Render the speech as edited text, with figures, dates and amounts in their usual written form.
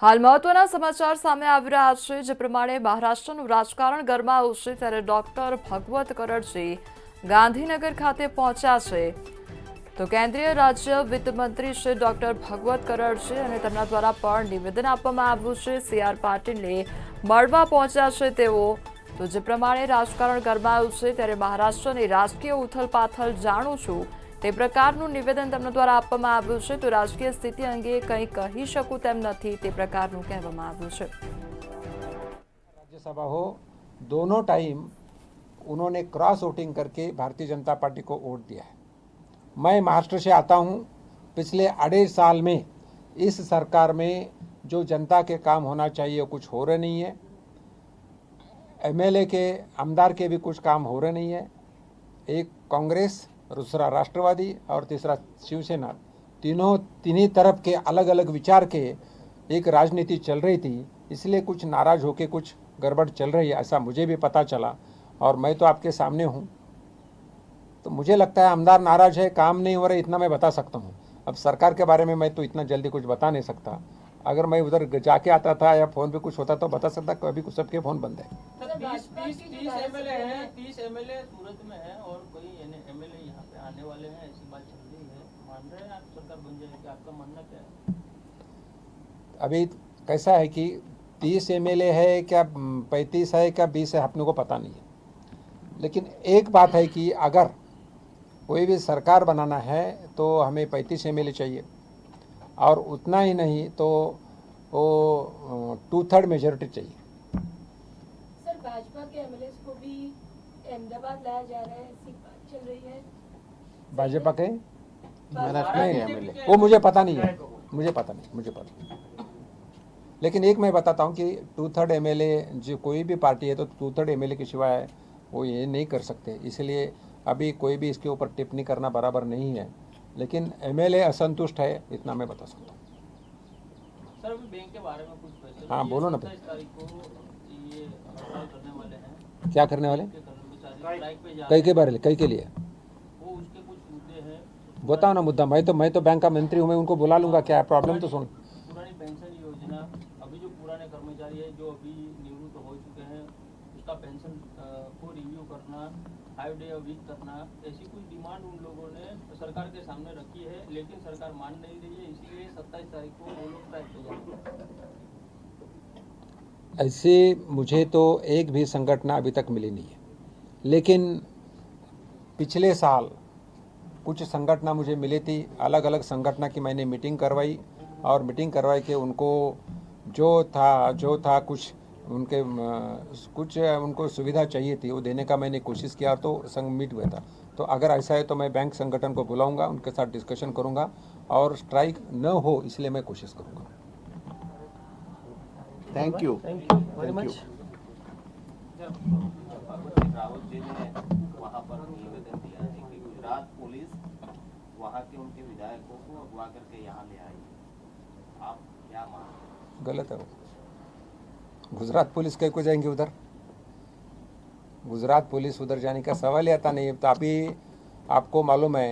હાલ મહત્વના સમાચાર સામે આવી રહ્યા છે, જે પ્રમાણે મહારાષ્ટ્રનું રાજકારણ ગરમાયું છે ત્યારે ડોક્ટર ભગવત કરડજી ગાંધીનગર ખાતે પહોંચ્યા છે। તો કેન્દ્રીય રાજ્ય વિત્ત મંત્રી શ્રી ડોક્ટર ભગવત કરડજી અને તેમના દ્વારા પણ નિવેદન આપવામાં આવ્યું છે। CR પાટીલને મળવા પહોંચ્યા છે તેઓ। તો જે પ્રમાણે રાજકારણ ગરમાયું છે ત્યારે મહારાષ્ટ્રની રાજકીય ઉથલપાથલ જાણું છું તે પ્રकारનું નિવેદન તેમના દ્વારા આપવામાં આવ્યું છે। તો રાજકીય સ્થિતિ અંગે કંઈ કહી શકું તેમ નથી તે પ્રकारનું કહેવામાં આવ્યું છે। राज्यसभा हो, दोनों टाइम उन्होंने क्रॉस वोटिंग करके भारतीय जनता पार्टी को वोट दिया है। मैं महाराष्ट्र से आता हूं। पिछले 2.5 साल में इस सरकार में जो जनता के काम होना चाहिए कुछ हो रहे नहीं है। एमएलए के आमदार के भी कुछ काम हो रहे नहीं है। एक कांग्रेस, दूसरा राष्ट्रवादी और तीसरा शिवसेना, तीनों तरफ के अलग अलग विचार के एक राजनीति चल रही थी। इसलिए कुछ नाराज होके कुछ गड़बड़ चल रही है, ऐसा मुझे भी पता चला और मैं तो आपके सामने हूँ। तो मुझे लगता है आमदार नाराज है, काम नहीं हो रहा, इतना मैं बता सकता हूँ। अब सरकार के बारे में मैं तो इतना जल्दी कुछ बता नहीं सकता। अगर मैं उधर जाके आता था या फोन पे कुछ होता तो बता सकता। अभी कुछ सबके फोन बंद है। 30 एमएलए हैं, 30 एमएलए सूरत में है और कोई एमएलए यहाँ पे आने वाले हैं, ऐसी बात चल रही है। मान रहे हैं आप सरकार बन जाएगी, आपका मानना क्या है? अभी कैसा है कि 30 एमएलए है क्या 35 है क्या 20 है, अपने को पता नहीं है। लेकिन एक बात है कि अगर कोई भी सरकार बनाना है तो हमें 35 एमएलए चाहिए और उतना ही नहीं तो वो 2/3 मेजोरिटी चाहिए। सर, भाजपा के एमएलए को भी अहमदाबाद लाया जा रहा है, ऐसी बात चल रही है। भाजपा के महाराष्ट्र के एमएलए वो मुझे पता नहीं है, मुझे पता नहीं। लेकिन एक मैं बताता हूँ कि 2/3 एमएलए जो कोई भी पार्टी है तो 2/3 एमएलए के सिवाय वो ये नहीं कर सकते। इसलिए अभी कोई भी इसके ऊपर टिप्पणी करना बराबर नहीं है। लेकिन एमएलए असंतुष्ट है, इतना मैं बता सकता हूँ। सर, अभी बैंक के बारे में कुछ फैसला हाँ, बोलो ना। 27 तारीख को ये हड़ताल करने वाले हैं। क्या करने वाले? स्ट्राइक पे जा कई के बारे कई के लिए वो उसके कुछ मुद्दे हैं। बताओ ना मुद्दा। मैं तो बैंक का मंत्री हूँ, मैं उनको बुला लूंगा। क्या प्रॉब्लम तो सुन। पुरानी पेंशन योजना, अभी जो पुराने कर्मचारी है जो अभी निवृत्त हो चुके हैं उसका पेंशन को रिव्यू करना, 5 डे वीक करना, ऐसी कुछ डिमांड उन लोगों ने सरकार के सामने रखी है, लेकिन सरकार मान नहीं रही है। इसलिए 27 तारीख को वो लोग स्ट्राइक पे जाएंगे। ऐसे मुझे तो एक भी संगठन अभी तक मिली नहीं है। लेकिन पिछले साल कुछ संगठन मुझे मिली थी, अलग अलग संगठन की मैंने मीटिंग करवाई और मीटिंग करवाई के उनको जो था कुछ उनको सुविधा चाहिए थी वो देने का मैंने कोशिश किया तो संग मीट हुआ था। तो अगर ऐसा है तो मैं बैंक संगठन को बुलाऊंगा, उनके साथ डिस्कशन करूंगा और स्ट्राइक न हो इसलिए मैं कोशिश करूंगा। Thank you very much. Rawat ji ने वहाँ पर निवेदन दिया है कि गुजरात पुलिस वहाँ के उनके विधायकों को अगवा करके यहाँ ले आई। आप क्या मानते हैं? गलत है वो। गुजरात पुलिस कहीं को जाएंगे उधर? गुजरात पुलिस उधर जाने का सवाल ही आता नहीं। तो अभी आपको मालूम है